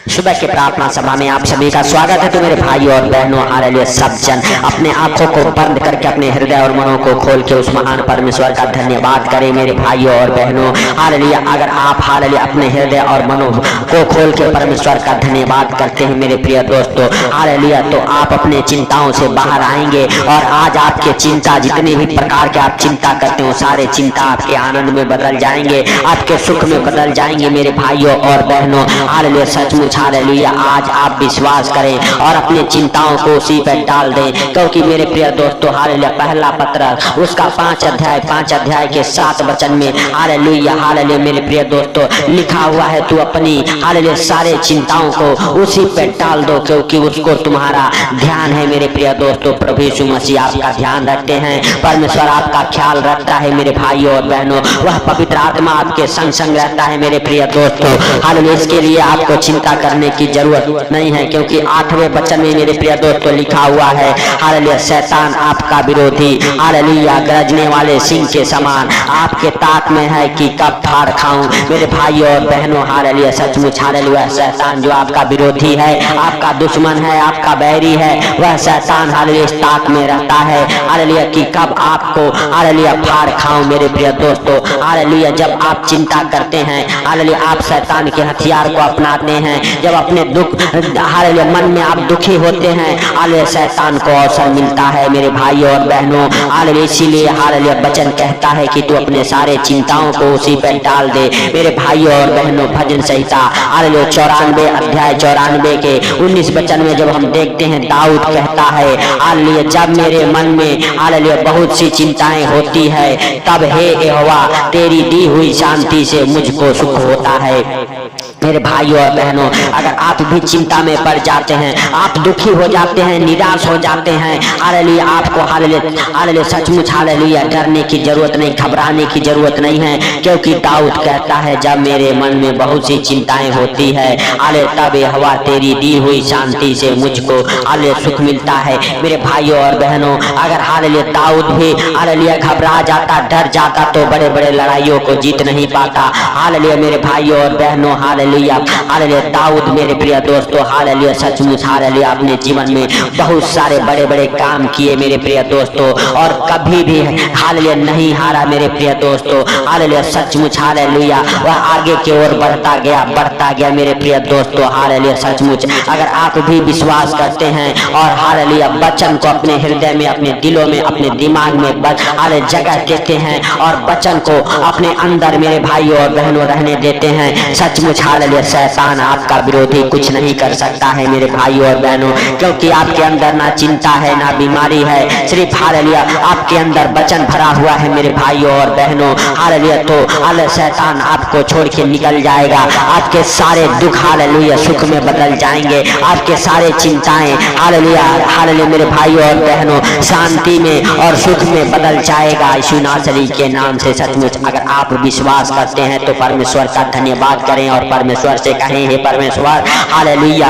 सुबह के प्रार्थना सभा में आप सभी का स्वागत है। तो मेरे भाई और बहनों, हालेलुया, सब जन अपने आंखों को बंद करके अपने हृदय और मनों को खोल के उस महान परमेश्वर का धन्यवाद करें। मेरे भाइयों और बहनों, हालेलुया, अगर आप हालेलुया अपने हृदय और मनों को खोल के परमेश्वर का धन्यवाद करते हैं मेरे प्रिय दोस्तों, हालेलुया, तो आप अपने चिंताओं से बाहर आएंगे और आज आपके चिंता, जितने भी प्रकार के आप चिंता करते हो, सारे चिंता आपके आनंद में बदल जाएंगे, आपके सुख में बदल जाएंगे मेरे भाइयों और बहनों। हालेलुया, सचमुच हालेलुया, आज आप विश्वास करें और अपनी चिंताओं को उसी पर डाल दें, क्योंकि मेरे प्रिय दोस्तों, हालेलुया, पहला पत्र उसका 5 अध्याय के 7 वचन में हालेलुया, हालेलुया, मेरे प्रिय दोस्तों, लिखा हुआ है, तू अपनी हालेलुया सारे चिंताओं को उसी पे डाल दो, क्योंकि उसको तुम्हारा ध्यान है। मेरे प्रिय दोस्तों, प्रभु यीशु मसीह आपका ध्यान रखते हैं, परमेश्वर आपका ख्याल रखता है मेरे भाइयों और बहनों, वह पवित्र आत्मा आपके संग संग रहता है मेरे प्रिय दोस्तों। हालेलुया, इसके लिए आपको चिंता करने की जरूरत नहीं है, क्योंकि 8वें वचन में मेरे प्रिय दोस्तों लिखा हुआ है, हालेलुया, शैतान आपका विरोधी हालेलुया गरजने वाले सिंह के समान आपके ताक में है कि कब फाड़ खाऊं। मेरे भाइयों और बहनों, हालेलुया, सचमुच हालेलुया, शैतान जो आपका विरोधी है, आपका दुश्मन है, आपका बैरी है, वह शैतान हालेलुया इस ताक में रहता है, हालेलुया, कि कब आपको हालेलुया फाड़ खाऊं। मेरे प्रिय दोस्तों, हालेलुया, जब आप चिंता करते हैं, हालेलुया, आप शैतान के हथियार को अपनाते हैं। जब अपने दुख हालेलुया मन में आप दुखी होते हैं, हालेलुया, शैतान को अवसर मिलता है मेरे भाइयों और बहनों। हालेलुया, इसीलिए हालेलुया वचन कहता है कि तू अपने सारे चिंताओं को उसी पर डाल दे। मेरे भाइयों और बहनों, भजन संहिता हालेलुया 94 अध्याय 94 के 19 वचन में जब हम देखते हैं, दाऊद कहता है, हालेलुया, जब मेरे मन में हालेलुया बहुत सी चिंताएं होती है, तब हे यहोवा तेरी दी हुई शांति से मुझको सुख होता है। मेरे भाइयों और बहनों, अगर आप भी चिंता में पड़ जाते हैं, आप दुखी हो जाते हैं, निराश हो जाते हैं, हालेलुया, आपको हालेलुया सचमुच हालेलुया डरने की जरूरत नहीं, घबराने की जरूरत नहीं है, क्योंकि दाऊद कहता है, जब मेरे मन में बहुत सी चिंताएं होती है, हालेलुया, तब यहोवा तेरी दी हुई शांति से मुझको हालेलुया सुख मिलता है। मेरे भाइयों और बहनों, अगर हालेलुया दाऊद भी हालेलुया घबरा जाता, डर जाता, तो बड़े बड़े लड़ाइयों को जीत नहीं पाता। हालेलुया, मेरे भाइयों और बहनों, हालेलुया, हालेलुया, दाऊद मेरे प्रिय दोस्तों, हालेलुया, सचमुच हालेलुया अपने जीवन में बहुत सारे बड़े बड़े काम किए मेरे प्रिय दोस्तों, और कभी भी हालेलुया नहीं हारा मेरे प्रिय दोस्तों। हालेलुया, सचमुच हालेलुया, वह आगे की ओर बढ़ता गया मेरे प्रिय दोस्तों। हालेलुया, सचमुच अगर आप भी विश्वास करते हैं और हालेलुया वचन को अपने हृदय में, अपने दिलों में, अपने दिमाग में हालेलुया जगह देते हैं और वचन को अपने अंदर मेरे भाइयों और बहनों रहने देते हैं, सचमुच हालेलुया शैतान आपका विरोधी कुछ नहीं कर सकता है मेरे भाइयों और बहनों, क्योंकि आपके अंदर ना चिंता है, ना बीमारी है, सिर्फ हालेलुया आपके अंदर वचन भरा हुआ है मेरे भाइयों और बहनों। हालेलुया, तो हालेलुया शैतान आपको छोड़ के निकल जाएगा, आपके सारे दुख हालेलुया सुख में बदल जाएंगे, आपके सारे चिंताएं हालेलुया हालेलुया मेरे भाइयों और बहनों शांति में और सुख में बदल जाएगा यीशु नासरी के नाम से। सचमुच अगर आप विश्वास करते हैं तो परमेश्वर का धन्यवाद करें और परमेश्वर से कहें, हे परमेश्वर हालेलुया,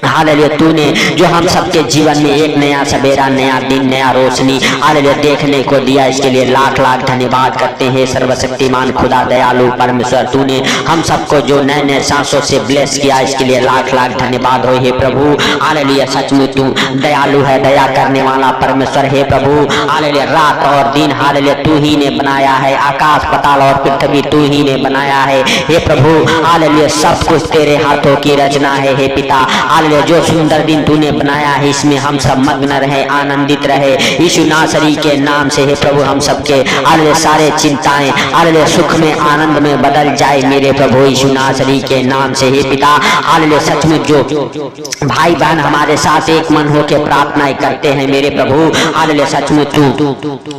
हालेलुया, तूने जो हम सबके जीवन में एक नया सवेरा, नया दिन, नया रोशनी हालेलुया देखने को दिया, इसके लिए लाख लाख धन्यवाद करते हैं। सर्वशक्तिमान खुदा दयालु परमेश्वर, तूने हम सबको जो नए नए सांसों से ब्लेस किया, इसके लिए लाख लाख धन्यवाद हो हे प्रभु। हालेलुया, सचमुच तू दयालु है, दया करने वाला परमेश्वर हे प्रभु। हालेलुया, रात और दिन हालेलुया तू ही ने बनाया है, आकाश पाताल और पृथ्वी तू ही ने बनाया है हे प्रभु। हालेलुया, सब कुछ तेरे हाथों की रचना है हे पिता। हालेलुया, जो सुंदर दिन तूने बनाया है, इसमें हम सब मग्न रहे, आनंदित रहे यीशु नासरी के नाम से हे प्रभु। हम सबके हालेलुया सारे चिंताएं हालेलुया सुख में, आनंद में बदल जाए मेरे प्रभु यीशु नासरी के नाम से हे पिता। हालेलुया, सचमुच जो भाई बहन हमारे साथ एक मन होकर प्रार्थनाएं करते हैं मेरे प्रभु, हालेलुया, सचमुच तू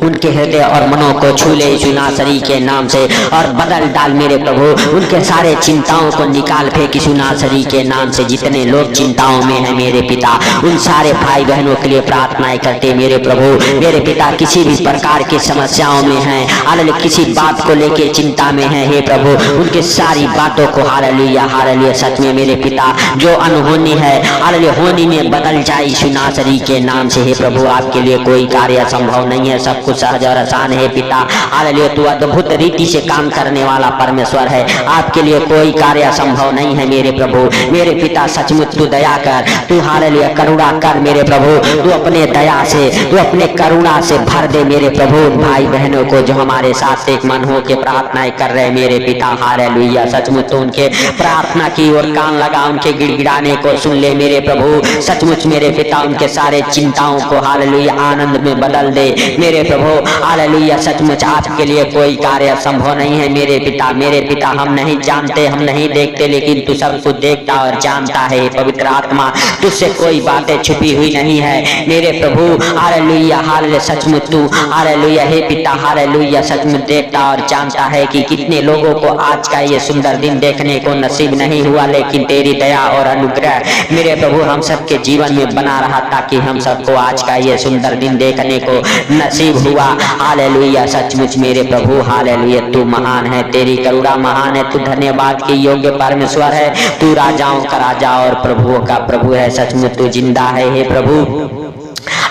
उनके हृदय और मनों को छू ले यीशु नासरी के नाम से और बदल डाल मेरे प्रभु, उनके सारे चिंताओं को निकाल फेंक यीशु नासरी के नाम से। जितने लोग चिंताओं में हैं मेरे पिता, उन सारे भाई बहनों के लिए प्रार्थनाएं करते मेरे प्रभु। मेरे पिता किसी भी प्रकार की समस्याओं में हैं, हालेलुया किसी बात को लेके चिंता में हैं हे प्रभु, उनके सारी बातों को हालेलुया हालेलुया सच में मेरे पिता जो अनहोनी है हालेलुया होनी में बदल जाए यीशु नासरी के नाम से हे प्रभु। आपके लिए कोई कार्य असंभव नहीं है, सब कुछ सहज और आसान है पिता। हालेलुया, तू अद्भुत रीति से काम करने वाला परमेश्वर है, आपके लिए कोई कार्य असंभव नहीं है मेरे प्रभु। मेरे पिता सचमुच तू दया कर, तू हालेलुया करुणा कर मेरे प्रभु। तू अपने दया से, तू अपने करुणा से भर दे मेरे प्रभु भाई बहनों को जो हमारे साथ एक मन हो के प्रार्थनाएं कर रहे मेरे पिता। हालेलुया सचमुच तो उनके प्रार्थना की और कान लगा, उनके गिड़गिड़ाने को सुन ले मेरे प्रभु। सचमुच मेरे पिता उनके सारे चिंताओं को हालेलुया आनंद में बदल दे मेरे प्रभु। हालेलुया सचमुच आपके लिए कोई कार्य असंभव नहीं है मेरे पिता। मेरे पिता हम नहीं जानते, हम नहीं देखते, लेकिन तू सब कुछ देखता और जानता है पवित्र आत्मा। तुझसे कोई बातें छुपी हुई नहीं है मेरे प्रभु। हालेलुया हालेलुया सचमुच तू हालेलुया हे पिता हालेलुया सचमुच देखता और जानता है कि कितने लोगों को आज का ये सुंदर दिन देखने को नसीब नहीं हुआ, लेकिन तेरी दया और अनुग्रह मेरे प्रभु हम सबके जीवन में बना रहा ताकि हम सबको आज का ये सुंदर दिन देखने को नसीब हुआ। हालेलुया सचमुच मेरे प्रभु हालेलुया तू महान है, तेरी करुणा महान है, तू धन्यवाद के योग्य परमेश्वर है, तू राजाओं का राजा और प्रभुओं का प्रभु है। सचमुच तू जिंदा है हे प्रभु।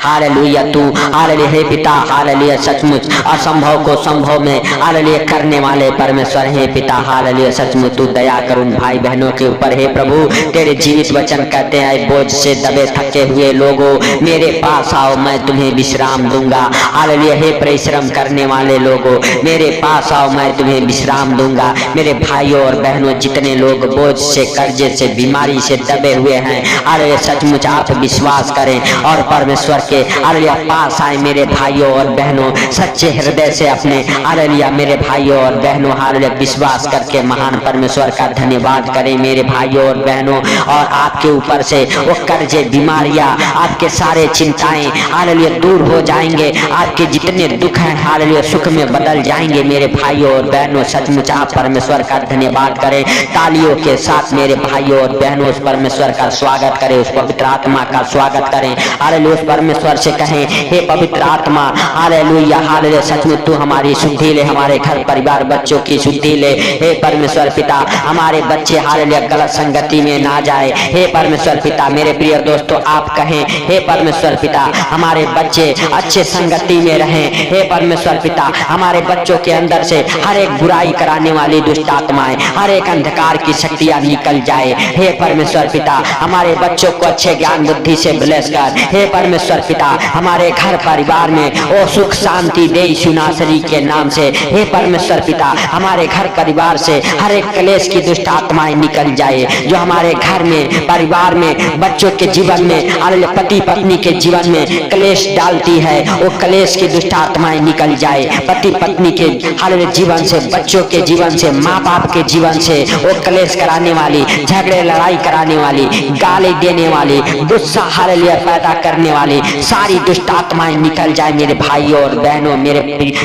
हालेलुया तू हालेलुया हे पिता हालेलुया सचमुच असंभव को संभव में हालेलुया करने वाले परमेश्वर हे पिता। हालेलुया सचमुच तू दया कर उन भाई बहनों के ऊपर हे प्रभु। तेरे जीवित वचन कहते हैं बोझ से दबे थके हुए लोगों मेरे पास आओ मैं तुम्हें विश्राम दूंगा। हालेलुया हे परिश्रम करने वाले लोगों मेरे पास आओ मैं तुम्हें विश्राम दूंगा। मेरे भाइयों और बहनों जितने लोग बोझ से कर्जे से बीमारी से दबे हुए हैं हालेलुया सचमुच आप विश्वास करें और परमेश्वर के हालेलुया पास आए मेरे भाइयों और बहनों सच्चे हृदय से अपने हालेलुया मेरे भाइयों और बहनों हालेलुया विश्वास करके महान परमेश्वर का धन्यवाद करें मेरे भाइयों और बहनों। और आपके ऊपर से वो कर्जे बीमारियां आपके सारे चिंताएं हालेलुया दूर हो जाएंगे, आपके जितने दुख हैं हालेलुया सुख में बदल जाएंगे मेरे भाइयों और बहनों। सचमुच आप परमेश्वर का धन्यवाद करें तालियों के साथ मेरे भाइयों और बहनों उस परमेश्वर का स्वागत करें, उस पवित्र आत्मा का स्वागत करें हालेलुया। उस परमेश्वर से कहें हे पवित्र आत्मा हालेलुया हालेलुया सचमुच तू हमारी शुद्धि ले, हमारे घर परिवार बच्चों की शुद्धि ले हे परमेश्वर पिता। हमारे बच्चे हालेलुया गलत संगति में ना जाए हे परमेश्वर पिता। मेरे प्रिय दोस्तों आप कहें हे परमेश्वर पिता हमारे बच्चे अच्छे संगति में रहें हे परमेश्वर पिता। हमारे बच्चों के अंदर से हर एक बुराई कराने वाली दुष्ट आत्माएं, हर एक अंधकार की शक्तियां निकल जाए हे परमेश्वर पिता। हमारे बच्चों को अच्छे ज्ञान बुद्धि से ब्लेस कर हे परमेश्वर पिता। हमारे घर परिवार में ओ सुख शांति दे यीशु नासरी के नाम से हे परमेश्वर पिता। हमारे घर परिवार से हर एक क्लेश की दुष्ट आत्माएं निकल जाए जो हमारे घर में परिवार में बच्चों के जीवन में हालेलुया पति पत्नी के जीवन में क्लेश डालती है, वो क्लेश की दुष्ट आत्माएं निकल जाए। पति पत्नी के हालेलुया जीवन से, बच्चों के जीवन से, माँ बाप के जीवन से वो क्लेश कराने वाली, झगड़े लड़ाई कराने वाली, गाली देने वाली, गुस्सा हालेलुया पैदा करने वाली सारी दुष्ट आत्माएं निकल जाए मेरे भाइयों और बहनों। मेरे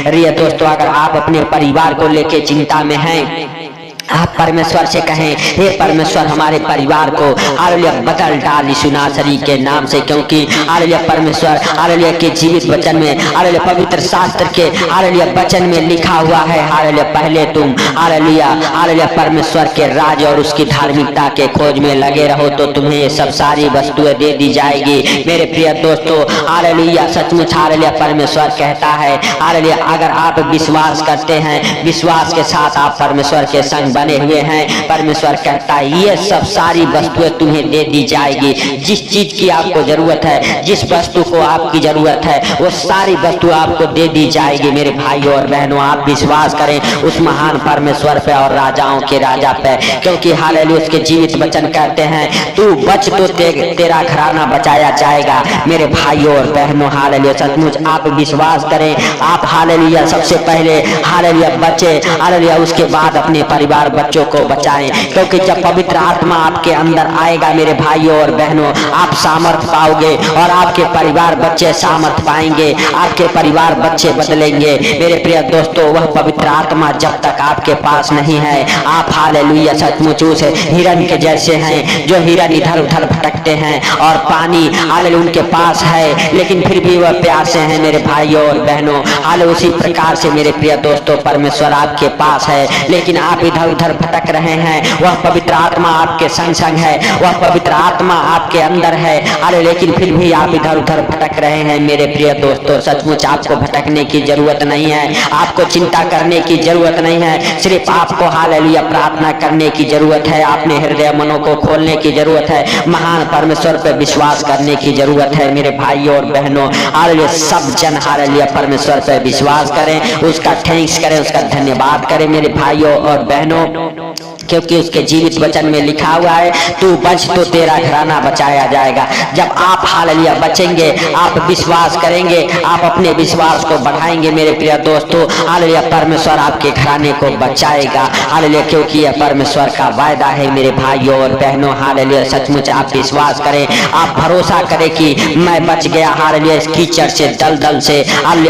प्रिय दोस्तों अगर आप अपने परिवार को लेके चिंता में हैं आप परमेश्वर से कहें हे परमेश्वर हमारे परिवार को हालेलुया बदल डाल यीशु नासरी के नाम से, क्योंकि हालेलुया परमेश्वर हालेलुया के जीवित वचन में हालेलुया पवित्र शास्त्र के हालेलुया वचन में लिखा हुआ है हालेलुया पहले तुम हालेलुया हालेलुया परमेश्वर के राज और उसकी धार्मिकता के खोज में लगे रहो तो तुम्हें ये सब सारी वस्तुएं दे दी जाएगी। मेरे प्रिय दोस्तों हालेलुया सचमुच हालेलुया परमेश्वर कहता है हालेलुया अगर आप विश्वास करते हैं, विश्वास के साथ आप परमेश्वर के संग बने हुए हैं, परमेश्वर कहता है ये सब सारी वस्तुएं तुम्हें दे दी जाएगी। जिस चीज की आपको जरूरत है, जिस वस्तु को आपकी जरूरत है वो सारी वस्तु आपको दे दी जाएगी। मेरे भाइयों और बहनों आप विश्वास करें उस महान परमेश्वर पे और राजाओं के राजा पे, क्योंकि हालेलुया उसके जीवित वचन कहते हैं तू बच तो तेरा घराना बचाया जाएगा। मेरे भाइयों और बहनों हालेलुया सचमुच आप विश्वास करें, आप हालेलुया सबसे पहले हालेलुया बचे हालेलुया उसके बाद अपने परिवार बच्चों को बचाएं, क्योंकि जब पवित्र आत्मा आपके अंदर आएगा मेरे भाइयों और बहनों आप सामर्थ पाओगे और आपके परिवार बच्चे सामर्थ पाएंगे, आपके परिवार बच्चे बदलेंगे। मेरे प्रिय दोस्तों वह पवित्र आत्मा जब तक आपके पास नहीं है आप हालेलुया सचमुच उस हिरन के जैसे हैं जो हिरन इधर उधर भटकते हैं और पानी हालेलुया उनके पास है लेकिन फिर भी वह प्यासे हैं। मेरे भाइयों और बहनों हालेलुया उसी प्रकार से मेरे प्रिय दोस्तों परमेश्वर आपके पास है लेकिन आप इधर उधर भटक रहे हैं, वह पवित्र आत्मा आपके संग संग है, वह पवित्र आत्मा आपके अंदर है। अरे लेकिन फिर भी आप इधर उधर भटक रहे हैं। मेरे प्रिय दोस्तों, सचमुच आपको भटकने की जरूरत नहीं है, आपको चिंता करने की जरूरत नहीं है, सिर्फ आपको हालेलुया प्रार्थना करने की जरूरत है, अपने हृदय मनों को खोलने की जरूरत है, महान परमेश्वर पर विश्वास करने की जरूरत है। मेरे भाइयों और बहनों, हालेलुया सब जन हालेलुया परमेश्वर पर विश्वास करें, उसका थैंक्स करें, उसका धन्यवाद करें मेरे भाइयों और बहनों, क्योंकि उसके जीवित वचन में लिखा हुआ है, तू बच तो तेरा घराना बचाया जाएगा। जब आप हालेलुया बचेंगे, आप विश्वास करेंगे, आप अपने विश्वास को बढ़ाएंगे मेरे प्रिय दोस्तों, हालेलुया परमेश्वर आपके घराने को बचाएगा। हालेलुया, क्योंकि यह परमेश्वर का वायदा है मेरे भाइयों और बहनों। हालेलुया, सचमुच आप विश्वास करें, आप भरोसा करें कि मैं बच गया हालेलुया इस कीचड़ से, दलदल से,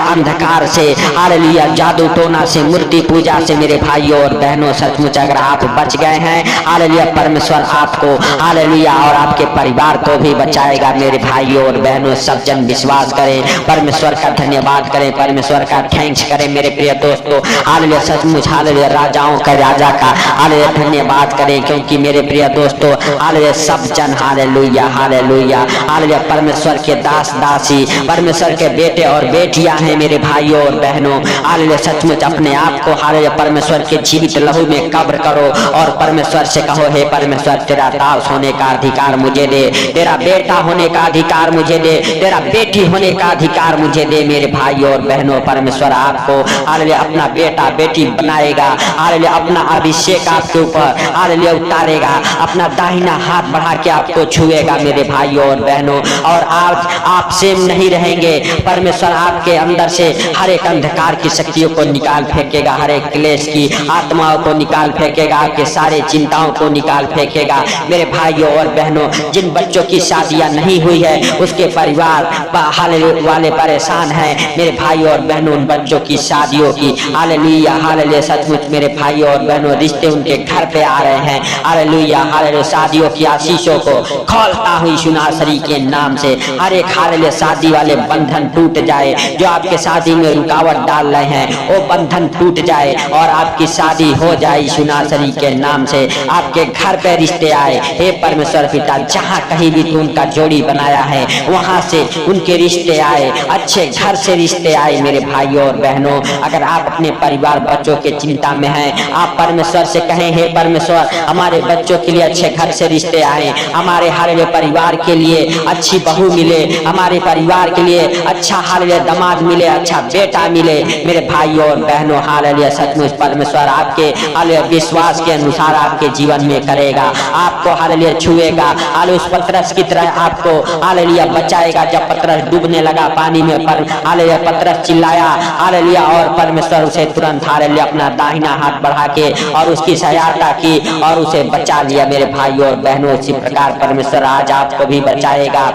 अंधकार से, हालेलुया जादू टोना से, मूर्ति पूजा से। मेरे भाइयों और बहनों, सचमुच अगर आप बच गए हैं, हालेलुया परमेश्वर आपको हालेलुया और आपके परिवार को भी बचाएगा। मेरे भाइयों और बहनों, सब जन विश्वास करें, परमेश्वर का धन्यवाद करें, परमेश्वर का थैंक्स करें मेरे प्रिय दोस्तों। हालेलुया, सचमुच हालेलुया राजाओं का राजा का हालेलुया धन्यवाद करें, क्योंकि मेरे प्रिय दोस्तों हालेलुया सब जन हालेलुया हालेलुया हालेलुया परमेश्वर के दास दासी, परमेश्वर के बेटे और बेटियां हैं मेरे भाइयों और बहनों। हालेलुया, सचमुच अपने आप को हालेलुया परमेश्वर के जीवित लहू में कब्र करो और परमेश्वर से कहो, हे परमेश्वर तेरा दास होने का अधिकार मुझे दे, तेरा बेटा होने का अधिकार मुझे दे, तेरा बेटी होने का अधिकार मुझे दे। मेरे भाइयों और बहनों, परमेश्वर आपको हालेलुया अपना बेटा बेटी बनाएगा, हालेलुया अपना अभिषेक आपके ऊपर हालेलुया उतारेगा, अपना दाहिना हाथ बढ़ा के आपको छुएगा मेरे भाइयों और बहनों। और आज आप सेम नहीं रहेंगे, परमेश्वर आपके अंदर से हर एक अंधकार की शक्तियों को निकाल फेंकेगा, हर एक क्लेश की आत्माओं को निकाल फेंकेगा, आपके सारे चिंताओं को निकाल फेंकेगा। मेरे भाइयों और बहनों, जिन बच्चों की शादियां नहीं हुई है, उसके परिवार हालेलुया वाले परेशान हैं मेरे भाइयों और बहनों, उन बच्चों की शादियों की हालेलुया हालेलुया सचमुच मेरे भाइयों और बहनों रिश्ते उनके घर पे आ रहे हैं। हालेलुया हालेलुया शादियों की आशीषों को खोलता हूँ यीशु नासरी के नाम से। हर एक हालेलुया शादी वाले बंधन टूट जाए, जो आपके शादी में रुकावट डाल रहे हैं वो बंधन टूट जाए और आपकी शादी हो जाए यीशु नासरी के नाम से। आपके घर पे रिश्ते आए, हे परमेश्वर पिता, जहाँ कहीं भी तू उनका जोड़ी बनाया है वहां से उनके रिश्ते आए, अच्छे घर से रिश्ते आए मेरे भाइयों और बहनों। अगर आप अपने परिवार बच्चों के चिंता में हैं, आप परमेश्वर से कहें, हे परमेश्वर हमारे बच्चों के लिए अच्छे घर से रिश्ते आए, हमारे हालेलुया परिवार के लिए अच्छी बहू मिले, हमारे परिवार के लिए अच्छा हालेलुया दामाद मिले, अच्छा बेटा मिले। मेरे भाइयों और बहनों, हालेलुया सचमुच परमेश्वर आपके हालेलुया विश्वास के अनुसार आपके जीवन में करेगा, आपको हालेलुया छुएगा, हालेलुया उस पतरस की तरह आपको हालेलुया बचाएगा। जब पतरस डूबने लगा पानी में, पर हालेलुया पतरस चिल्लाया हालेलुया और परमेश्वर उसे तुरंत हालेलुया अपना दाहिना हाथ बढ़ा के और उसकी सहायता की और उसे बचा लिया। मेरे भाइयों और बहनों, इसी प्रकार परमेश्वर आज आपको भी बचाएगा,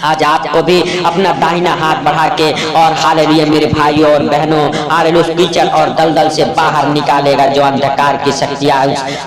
आज आपको भी अपना दाहिना हाथ बढ़ा के और हालेलुया मेरे भाइयों और बहनों हालेलुया उस कीचड़ और दलदल से बाहर निकालेगा। जो अंधकार की शक्तियां,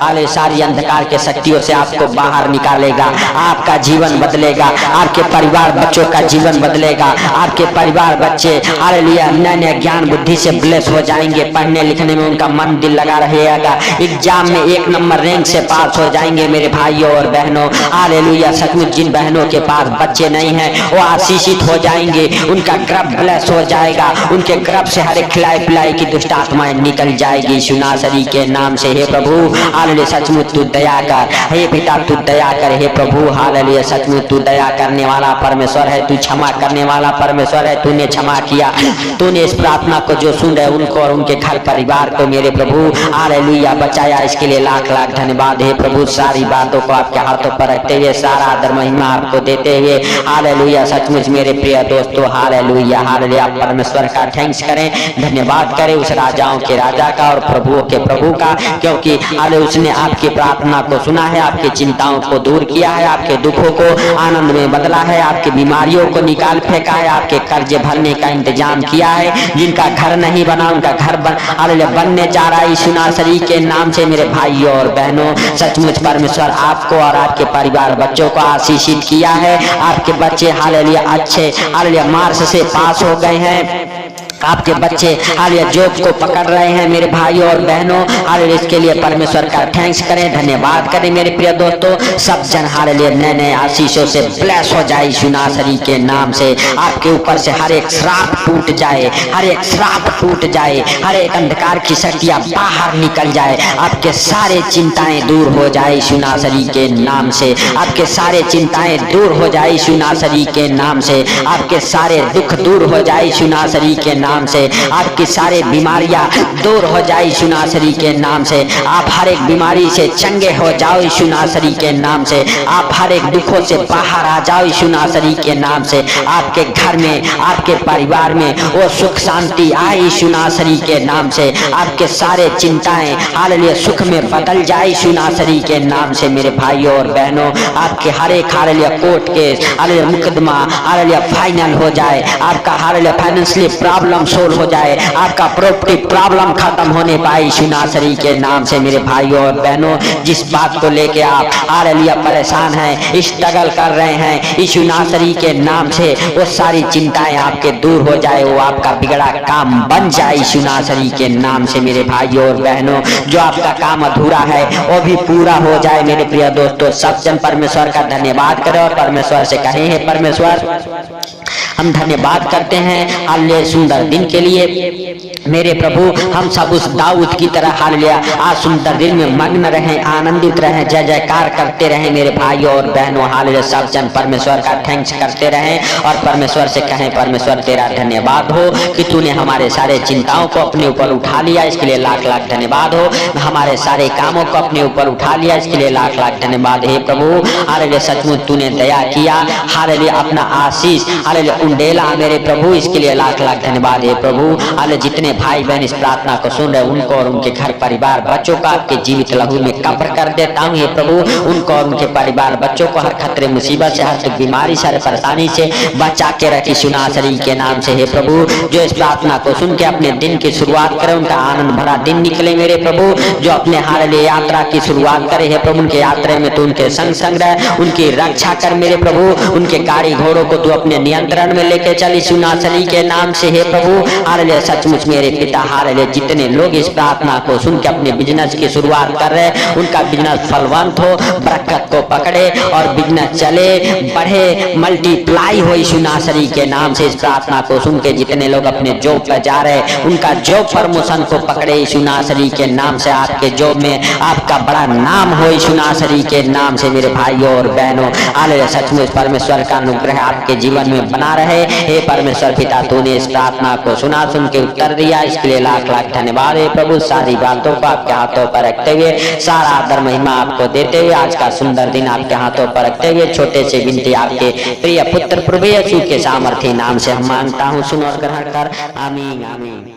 हालेलुया सारी अंधकार के शक्तियों से आपको बाहर निकालेगा, आपका जीवन बदलेगा, आपके परिवार बच्चों का जीवन बदलेगा, आपके परिवार बच्चे हालेलुया नए नए ज्ञान बुद्धि से ब्लेस हो जाएंगे, पढ़ने लिखने में उनका मन दिल लगा रहेगा, एग्जाम में 1 नंबर रैंक से पास हो जाएंगे मेरे भाइयों और बहनों। हालेलुया सचमुच जिन बहनों के पास बच्चे नहीं है वो आशीषित हो जाएंगे, उनका गर्भ ब्लेस हो जाएगा, उनके गर्भ से हर एक खिलाई पिलाई की दुष्ट आत्माएं निकल जाएगी यीशु नासरी के नाम से। हे प्रभु हालेलुया सचमुच तू दया कर, हे पिता तू दया कर, हे प्रभु हालेलुया सचमुच तू दया करने वाला परमेश्वर है, तू क्षमा करने वाला परमेश्वर है। तूने क्षमा किया, तूने इस प्रार्थना को जो सुन रहे उनको और उनके घर परिवार को मेरे प्रभु हालेलुया बचाया, इसके लिए लाख लाख धन्यवाद। हे प्रभु सारी बातों को आपके हाथों पर रखते हुए सारा आदर महिमा आपको देते हुए हालेलुया सचमुच मेरे प्रिय दोस्तों हालेलुया हालेलुया परमेश्वर का थैंक्स करें, धन्यवाद करें उस राजाओं के राजा का और प्रभुओं के प्रभु का, क्योंकि हालेलुया उसने आपकी प्रार्थना को सुना है, आपकी चिंताओं को दूर किया है, आपके दुखों को आनंद में बदला है, आपकी बीमारियों को निकाल फेंका है, आपके कर्जे भरने का इंतजाम किया है। जिनका घर नहीं बना उनका घर हालेलुया बनने जा रहा है यीशु नासरी के नाम से। मेरे भाइयों और बहनों सचमुच परमेश्वर आपको और आपके परिवार बच्चों को आशीषित किया है। आपके बच्चे हालेलुया अच्छे हालेलुया मार्क्स से पास हो गए हैं, आपके बच्चे हालिया जॉब को पकड़ रहे हैं मेरे भाइयों और बहनों, हालिया इसके लिए परमेश्वर का थैंक्स करें, धन्यवाद करें मेरे प्रिय दोस्तों। सब जन हालिया नए नए आशीषों से ब्लेस हो जाए यीशु नासरी के नाम से। आपके ऊपर से हर एक श्राप टूट जाए, हर एक श्राप टूट जाए, हर एक अंधकार की शक्तियां बाहर निकल जाए, आपके सारे चिंताएं दूर हो जाए यीशु नासरी के नाम से। आपके सारे चिंताएं दूर हो जाए यीशु नासरी के नाम से। आपके सारे दुख दूर हो जाए यीशु नासरी के नाम से। आपकी सारे बीमारियां दूर हो जाए यीशु नासरी के नाम से। आप हर एक बीमारी से चंगे हो जाओ यीशु नासरी के नाम से। आप हर एक दुखों से बाहर आ जाओ यीशु नासरी के नाम से। आपके घर में, आपके परिवार में वो सुख शांति आए यीशु नासरी के नाम से। आपके सारे चिंताएं हालेलुया सुख में बदल जाए यीशु नासरी के नाम से। मेरे भाइयों और बहनों, आपके हर एक हालेलुया कोर्ट केस, हालेलुया मुकदमा हालेलुया फाइनल हो जाए। आपका हालेलुया फाइनेंशियली प्रॉब्लम सोल्व हो जाए। आपका प्रॉपर्टी प्रॉब्लम खत्म होने पाए यीशु नासरी के नाम से। मेरे भाइयों और बहनों, जिस बात को लेके आप हालेलुया परेशान हैं, स्ट्रगल कर रहे हैं यीशु नासरी के नाम से, वो सारी चिंताएं आपके दूर हो जाए, वो आपका बिगड़ा काम बन जाए यीशु नासरी के नाम से। मेरे भाइयों और बहनों, जो आपका काम अधूरा है वो भी पूरा हो जाए मेरे प्रिय दोस्तों। सब जन परमेश्वर का धन्यवाद करें और परमेश्वर से कहें, हे परमेश्वर हम धन्यवाद करते हैं हालेलुया सुंदर दिन के लिए। मेरे प्रभु, हम सब उस दाऊद की तरह हालेलुया आज सुंदर दिन में मग्न रहें, आनंदित रहें, जय जयकार करते रहें मेरे भाइयों और बहनों। हालेलुया सब जन परमेश्वर का थैंक्स करते रहें और परमेश्वर से कहें, परमेश्वर तेरा धन्यवाद हो कि तूने हमारे सारे चिंताओं को अपने ऊपर उठा लिया, इसके लिए लाख लाख धन्यवाद हो। हमारे सारे कामों को अपने ऊपर उठा लिया, इसके लिए लाख लाख धन्यवाद। हे प्रभु, हालेलुया सचमुच तूने दया किया, हालेलुया अपना आशीष हालेलुया उंडेला मेरे प्रभु, इसके लिए लाख लाख धन्यवाद। हे प्रभु, हालेलुया जितने भाई बहन इस प्रार्थना को सुन रहे उनको और उनके घर परिवार बच्चों का आपके जीवित लहू में कब्र कर देता हूँ। हे प्रभु, उनको और उनके परिवार बच्चों को हर खतरे मुसीबत से, हर बीमारी से, हर परेशानी से बचा के रखी यीशु नासरी के नाम से। हे प्रभु, जो इस प्रार्थना को सुन के अपने दिन की शुरुआत करे, उनका आनंद भरा दिन निकले मेरे प्रभु। जो अपने हालेलुया यात्रा की शुरुआत करे, हे प्रभु उनके यात्रा में तू उनके संग संग रह, उनकी रक्षा कर मेरे प्रभु। उनके गाड़ी घोड़ों को तू अपने नियंत्रण में लेके चल यीशु नासरी के नाम से। हे प्रभु, हालेलुया सचमुच मेरे पिता, हालेलुया जितने लोग इस प्रार्थना को सुन के अपने बिजनेस की शुरुआत कर रहे हैं, उनका बिजनेस फलवंत हो, बरकत को पकड़े और बिजनेस चले, बढ़े, मल्टीप्लाई हो यीशु नासरी के नाम से। इस प्रार्थना को सुन के जितने लोग अपने जॉब पर जा रहे हैं, उनका जॉब प्रमोशन को पकड़े यीशु नासरी के नाम से। आपके जॉब में आपका बड़ा नाम हो यीशु नासरी के नाम से। मेरे भाइयों और बहनों, हालेलुया सचमुच परमेश्वर का अनुग्रह आपके जीवन में बना रहे। हे परमेश्वर पिता, तूने इस प्रार्थना को सुना, सुन के उत्तर दिया, इसके लिए लाख लाख धन्यवाद। हे प्रभु, सारी बातों को आपके हाथों पर रखते हुए, सारा आदर महिमा आपको देते हुए, आज का सुंदर दिन आपके हाथों पर रखते हुए, छोटे से विनती आपके प्रिय पुत्र प्रभु यीशु के सामर्थ्य नाम से हम मांगता हूँ, सुनो और ग्रहण कर। आमीन आमीन।